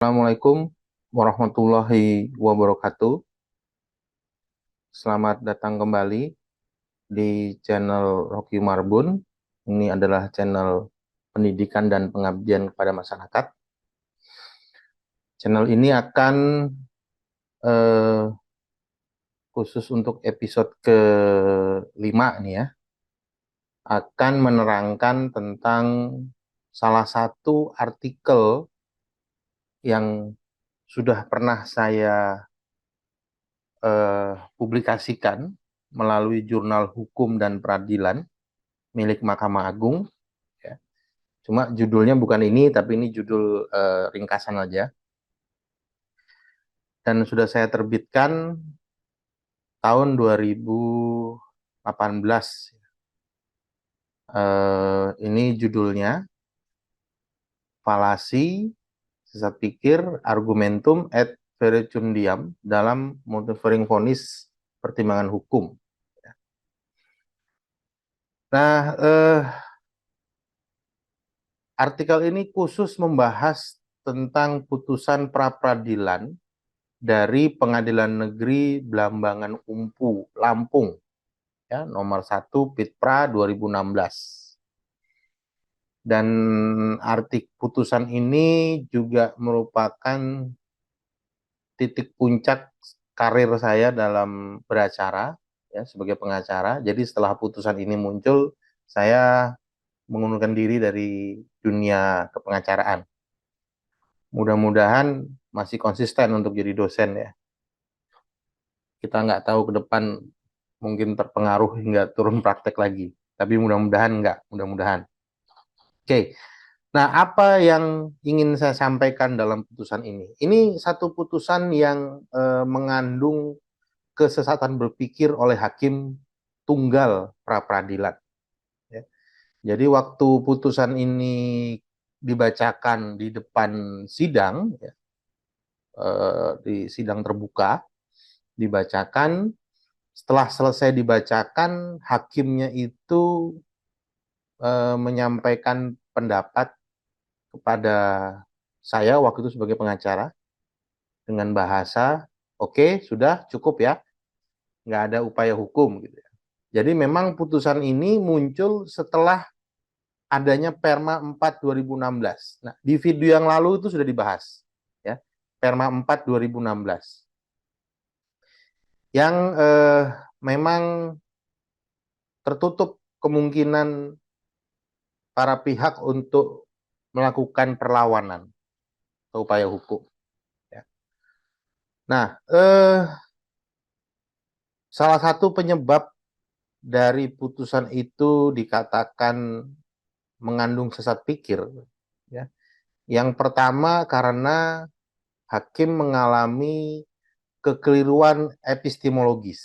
Assalamualaikum warahmatullahi wabarakatuh. Selamat datang kembali di channel Rocky Marbun. Ini adalah channel pendidikan dan pengabdian kepada masyarakat. Channel ini akan eh, khusus untuk episode ke-5 nih ya, akan menerangkan tentang salah satu artikel yang sudah pernah saya publikasikan melalui Jurnal Hukum dan Peradilan milik Mahkamah Agung. Ya. Cuma judulnya bukan ini, tapi ini judul ringkasan aja. Dan sudah saya terbitkan tahun 2018. Ini judulnya Falasi, Sesat Pikir, Argumentum et Verecundiam dalam Multivering Vonis Pertimbangan Hukum. Nah, artikel ini khusus membahas tentang putusan pra-peradilan dari Pengadilan Negeri Blambangan Umpu, Lampung, ya, nomor 1 Pitpra 2016. Dan putusan ini juga merupakan titik puncak karir saya dalam beracara, ya, sebagai pengacara. Jadi setelah putusan ini muncul, saya mengundurkan diri dari dunia kepengacaraan. Mudah-mudahan masih konsisten untuk jadi dosen ya. Kita nggak tahu ke depan mungkin terpengaruh hingga turun praktek lagi. Tapi mudah-mudahan nggak, mudah-mudahan. Oke, nah apa yang ingin saya sampaikan dalam putusan ini? Ini satu putusan yang mengandung kesesatan berpikir oleh hakim tunggal pra-peradilan. Ya. Jadi waktu putusan ini dibacakan di depan sidang, ya, di sidang terbuka, dibacakan. Setelah selesai dibacakan, hakimnya itu menyampaikan pendapat kepada saya waktu itu sebagai pengacara dengan bahasa, oke, sudah cukup ya, nggak ada upaya hukum gitu ya. Jadi memang putusan ini muncul setelah adanya Perma 4 2016. Nah, di video yang lalu itu sudah dibahas ya, Perma 4 2016. Yang memang tertutup kemungkinan para pihak untuk melakukan perlawanan atau upaya hukum. Ya. Nah, salah satu penyebab dari putusan itu dikatakan mengandung sesat pikir. Ya. Yang pertama karena hakim mengalami kekeliruan epistemologis.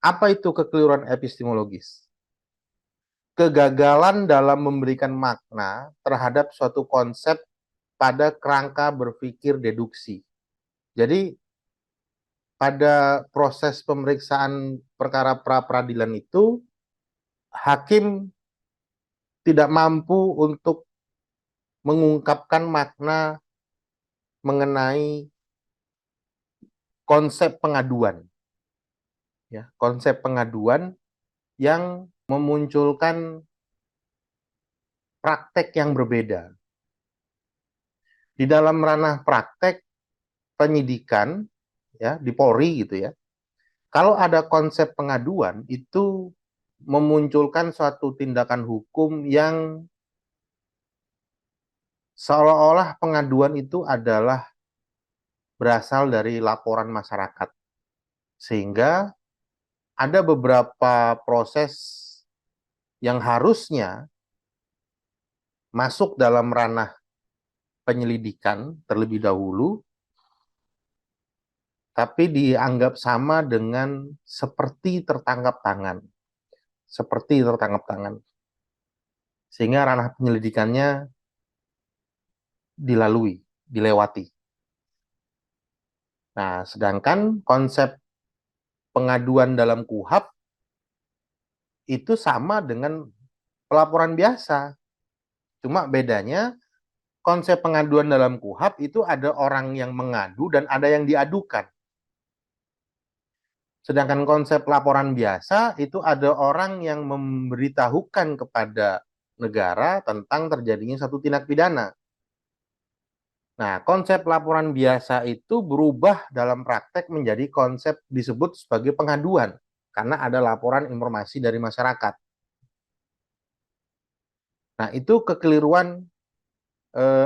Apa itu kekeliruan epistemologis? Kegagalan dalam memberikan makna terhadap suatu konsep pada kerangka berpikir deduksi. Jadi pada proses pemeriksaan perkara pra-peradilan itu, hakim tidak mampu untuk mengungkapkan makna mengenai konsep pengaduan. Ya, konsep pengaduan yang memunculkan praktek yang berbeda. Di dalam ranah praktek penyidikan, ya, di Polri gitu ya, kalau ada konsep pengaduan itu memunculkan suatu tindakan hukum yang seolah-olah pengaduan itu adalah berasal dari laporan masyarakat. Sehingga ada beberapa proses yang harusnya masuk dalam ranah penyelidikan terlebih dahulu, tapi dianggap sama dengan seperti tertangkap tangan. Seperti tertangkap tangan. Sehingga ranah penyelidikannya dilewati. Nah, sedangkan konsep pengaduan dalam KUHP itu sama dengan pelaporan biasa. Cuma bedanya konsep pengaduan dalam KUHP itu ada orang yang mengadu dan ada yang diadukan. Sedangkan konsep laporan biasa itu ada orang yang memberitahukan kepada negara tentang terjadinya satu tindak pidana. Nah, konsep laporan biasa itu berubah dalam praktek menjadi konsep disebut sebagai pengaduan karena ada laporan informasi dari masyarakat. Nah, itu kekeliruan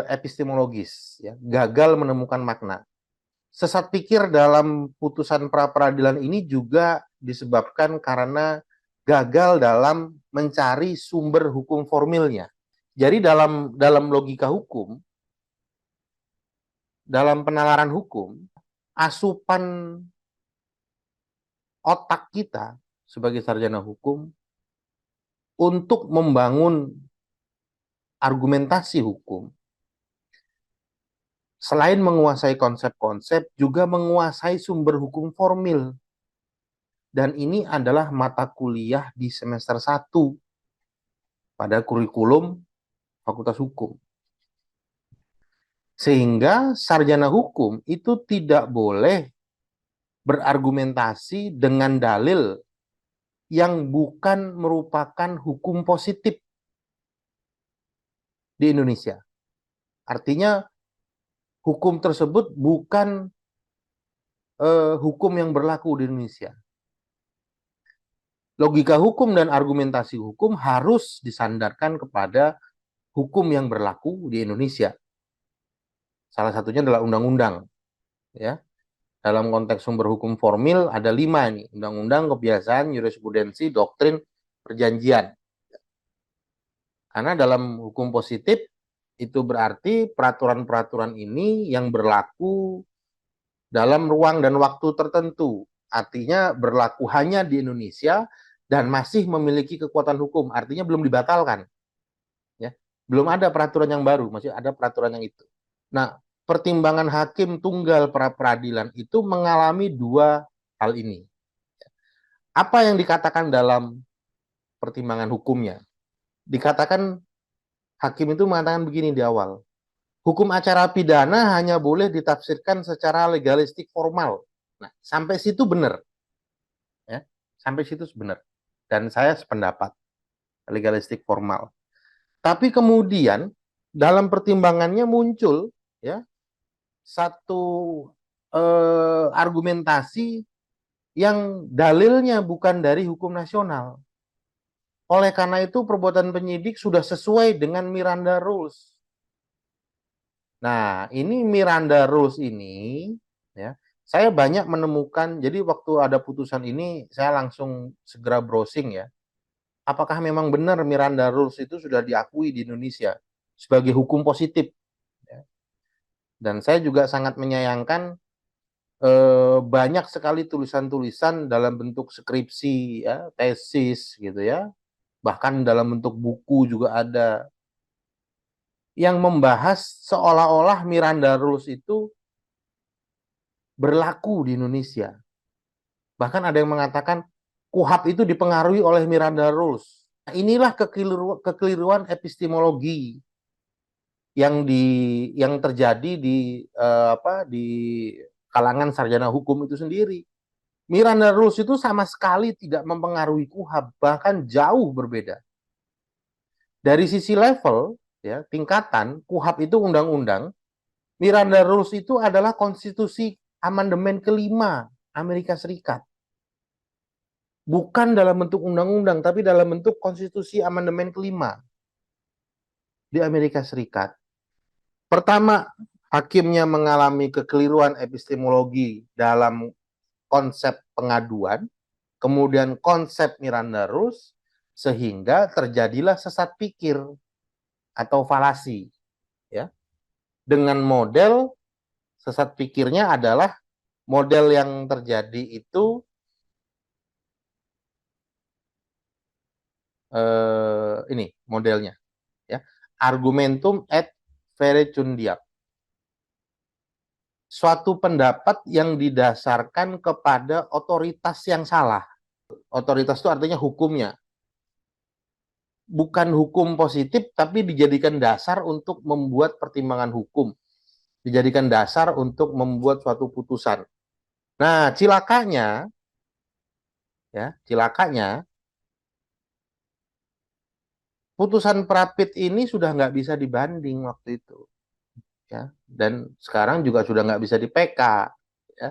epistemologis, ya, gagal menemukan makna. Sesat pikir dalam putusan pra-peradilan ini juga disebabkan karena gagal dalam mencari sumber hukum formilnya. Jadi dalam logika hukum, dalam penalaran hukum, asupan otak kita sebagai sarjana hukum untuk membangun argumentasi hukum, selain menguasai konsep-konsep, juga menguasai sumber hukum formil. Dan ini adalah mata kuliah di semester 1 pada kurikulum Fakultas Hukum. Sehingga sarjana hukum itu tidak boleh berargumentasi dengan dalil yang bukan merupakan hukum positif di Indonesia. Artinya hukum tersebut bukan hukum yang berlaku di Indonesia. Logika hukum dan argumentasi hukum harus disandarkan kepada hukum yang berlaku di Indonesia. Salah satunya adalah undang-undang. Ya. Dalam konteks sumber hukum formil ada 5 ini. Undang-undang, kebiasaan, jurisprudensi, doktrin, perjanjian. Karena dalam hukum positif itu berarti peraturan-peraturan ini yang berlaku dalam ruang dan waktu tertentu. Artinya berlaku hanya di Indonesia dan masih memiliki kekuatan hukum. Artinya belum dibatalkan. Ya. Belum ada peraturan yang baru, masih ada peraturan yang itu. Nah, pertimbangan hakim tunggal pra-peradilan itu mengalami 2 hal ini. Apa yang dikatakan dalam pertimbangan hukumnya? Dikatakan hakim itu mengatakan begini di awal. Hukum acara pidana hanya boleh ditafsirkan secara legalistik formal. Nah, sampai situ benar. Ya, sampai situ benar. Dan saya sependapat legalistik formal. Tapi kemudian dalam pertimbangannya muncul ya satu argumentasi yang dalilnya bukan dari hukum nasional. Oleh karena itu perbuatan penyidik sudah sesuai dengan Miranda Rules. Nah, ini Miranda Rules ini ya, saya banyak menemukan, jadi waktu ada putusan ini saya langsung segera browsing ya. Apakah memang benar Miranda Rules itu sudah diakui di Indonesia sebagai hukum positif? Ya. Dan saya juga sangat menyayangkan banyak sekali tulisan-tulisan dalam bentuk skripsi, ya, tesis gitu ya, bahkan dalam bentuk buku juga ada yang membahas seolah-olah Miranda Rules itu berlaku di Indonesia. Bahkan ada yang mengatakan KUHP itu dipengaruhi oleh Miranda Rules. Nah, inilah kekeliruan epistemologi yang terjadi di kalangan sarjana hukum itu sendiri. Miranda Rules itu sama sekali tidak mempengaruhi KUHP, bahkan jauh berbeda. Dari sisi level, ya, tingkatan, KUHP itu undang-undang, Miranda Rules itu adalah konstitusi amandemen kelima Amerika Serikat. Bukan dalam bentuk undang-undang, tapi dalam bentuk konstitusi amandemen kelima di Amerika Serikat. Pertama, hakimnya mengalami kekeliruan epistemologi dalam konsep pengaduan, kemudian konsep Miranda Rules, sehingga terjadilah sesat pikir atau falasi. Ya. Dengan model sesat pikirnya adalah model yang terjadi itu ini modelnya. Ya. Argumentum et verecundiam. Suatu pendapat yang didasarkan kepada otoritas yang salah. Otoritas itu artinya hukumnya. bukan hukum positif, tapi dijadikan dasar untuk membuat pertimbangan hukum, dijadikan dasar untuk membuat suatu putusan. Nah, cilakanya, putusan Prapit ini sudah nggak bisa dibanding waktu itu, ya, dan sekarang juga sudah nggak bisa di PK, ya,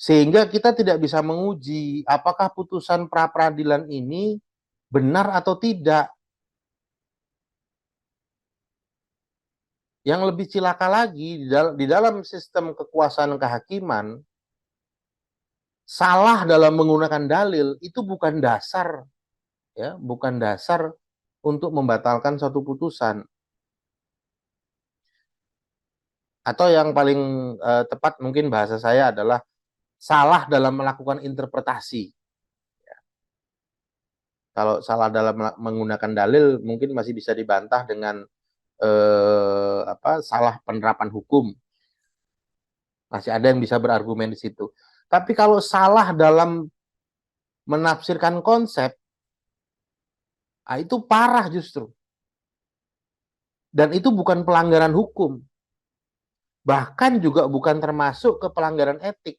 sehingga kita tidak bisa menguji apakah putusan pra peradilan ini benar atau tidak. Yang lebih cilaka lagi, di dalam sistem kekuasaan kehakiman, salah dalam menggunakan dalil itu bukan dasar, ya, bukan dasar untuk membatalkan suatu putusan. Atau yang paling tepat mungkin bahasa saya adalah salah dalam melakukan interpretasi. Kalau salah dalam menggunakan dalil mungkin masih bisa dibantah dengan salah penerapan hukum. Masih ada yang bisa berargumen di situ. Tapi kalau salah dalam menafsirkan konsep, itu parah justru. Dan itu bukan pelanggaran hukum. Bahkan juga bukan termasuk ke pelanggaran etik.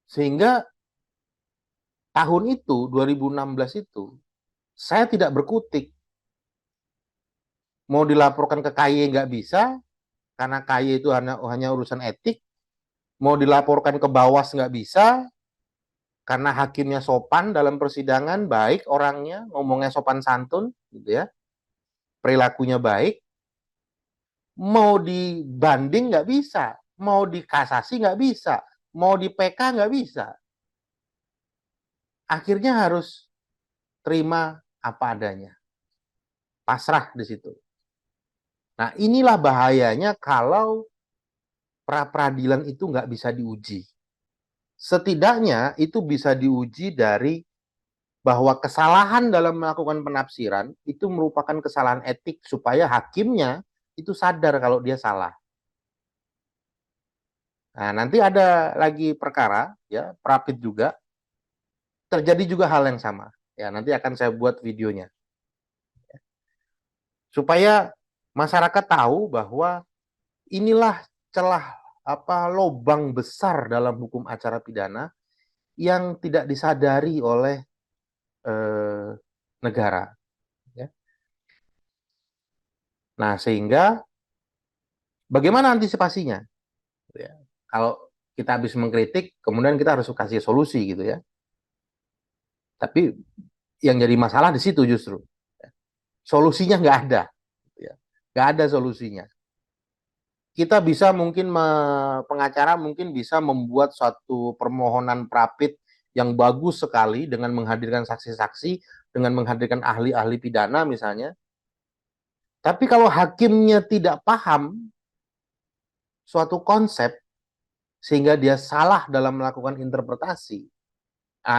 Sehingga tahun itu, 2016 itu, saya tidak berkutik. Mau dilaporkan ke KY nggak bisa, karena KY itu hanya urusan etik. Mau dilaporkan ke Bawas nggak bisa, karena hakimnya sopan dalam persidangan, baik orangnya, ngomongnya sopan santun, gitu ya, perilakunya baik. Mau dibanding nggak bisa, mau dikasasi nggak bisa, mau di PK nggak bisa. Akhirnya harus terima apa adanya, pasrah di situ. Nah, inilah bahayanya kalau pra peradilan itu nggak bisa diuji. Setidaknya itu bisa diuji dari bahwa kesalahan dalam melakukan penafsiran itu merupakan kesalahan etik supaya hakimnya itu sadar kalau dia salah. Nah, nanti ada lagi perkara, ya, Prapit juga, terjadi juga hal yang sama. Ya, nanti akan saya buat videonya. Supaya masyarakat tahu bahwa inilah celah lobang besar dalam hukum acara pidana yang tidak disadari oleh eh, negara. Ya. Nah, sehingga bagaimana antisipasinya? Ya. Kalau kita habis mengkritik, kemudian kita harus kasih solusi gitu ya. Tapi yang jadi masalah di situ justru. Solusinya nggak ada. Ya. Nggak ada solusinya. Kita bisa mungkin, pengacara mungkin bisa membuat suatu permohonan Prapit yang bagus sekali dengan menghadirkan saksi-saksi, dengan menghadirkan ahli-ahli pidana misalnya. Tapi kalau hakimnya tidak paham suatu konsep sehingga dia salah dalam melakukan interpretasi,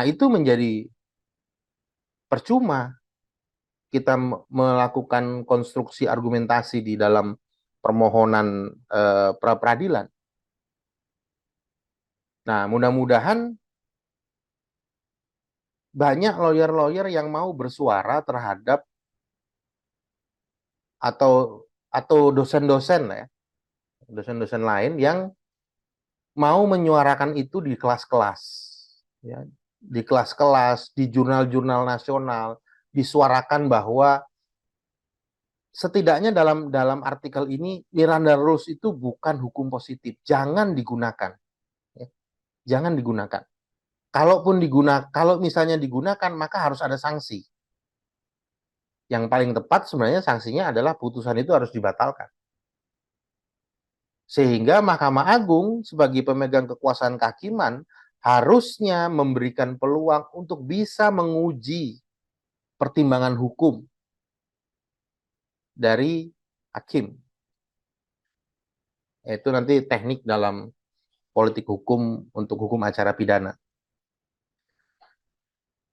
itu menjadi percuma kita melakukan konstruksi argumentasi di dalam permohonan pra peradilan. Nah, mudah-mudahan banyak lawyer-lawyer yang mau bersuara terhadap atau dosen-dosen ya, dosen-dosen lain yang mau menyuarakan itu di kelas-kelas, ya, di kelas-kelas, di jurnal-jurnal nasional, disuarakan bahwa setidaknya dalam dalam artikel ini Miranda Rules itu bukan hukum positif, jangan digunakan, ya, jangan digunakan. Kalau misalnya digunakan maka harus ada sanksi. Yang paling tepat sebenarnya sanksinya adalah putusan itu harus dibatalkan. Sehingga Mahkamah Agung sebagai pemegang kekuasaan kehakiman harusnya memberikan peluang untuk bisa menguji pertimbangan hukum dari hakim. Itu nanti teknik dalam politik hukum untuk hukum acara pidana.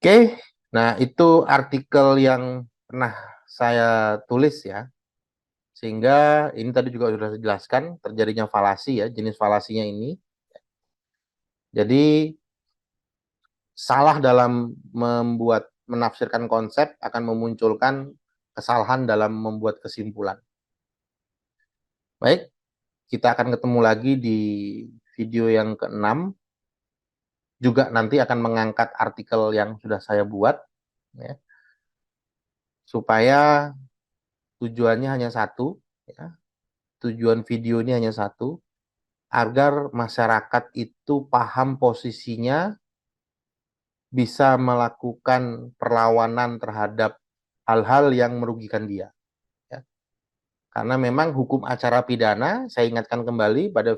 Oke, nah itu artikel yang pernah saya tulis ya. Sehingga ini tadi juga sudah saya jelaskan terjadinya falasi ya, jenis falasinya ini. Jadi salah dalam menafsirkan konsep akan memunculkan kesalahan dalam membuat kesimpulan. Baik, kita akan ketemu lagi di video yang ke-6. Juga nanti akan mengangkat artikel yang sudah saya buat, ya, supaya tujuannya hanya satu, ya. Tujuan video ini hanya satu, agar masyarakat itu paham posisinya, bisa melakukan perlawanan terhadap hal-hal yang merugikan dia. Ya. Karena memang hukum acara pidana, saya ingatkan kembali pada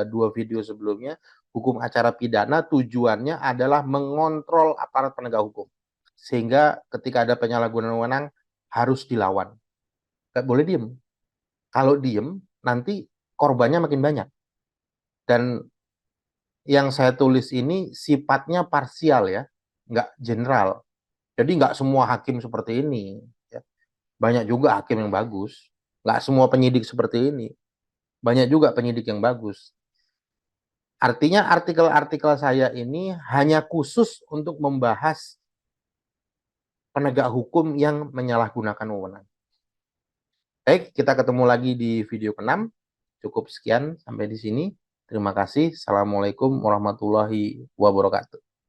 dua video sebelumnya, hukum acara pidana tujuannya adalah mengontrol aparat penegak hukum. Sehingga ketika ada penyalahgunaan wewenang harus dilawan. Nggak boleh diem. Kalau diem, nanti korbannya makin banyak. Dan yang saya tulis ini sifatnya parsial ya, nggak general. Jadi nggak semua hakim seperti ini. Ya. Banyak juga hakim yang bagus. Nggak semua penyidik seperti ini. Banyak juga penyidik yang bagus. Artinya artikel-artikel saya ini hanya khusus untuk membahas penegak hukum yang menyalahgunakan wewenang. Baik, kita ketemu lagi di video ke-6. Cukup sekian sampai di sini. Terima kasih. Assalamualaikum warahmatullahi wabarakatuh.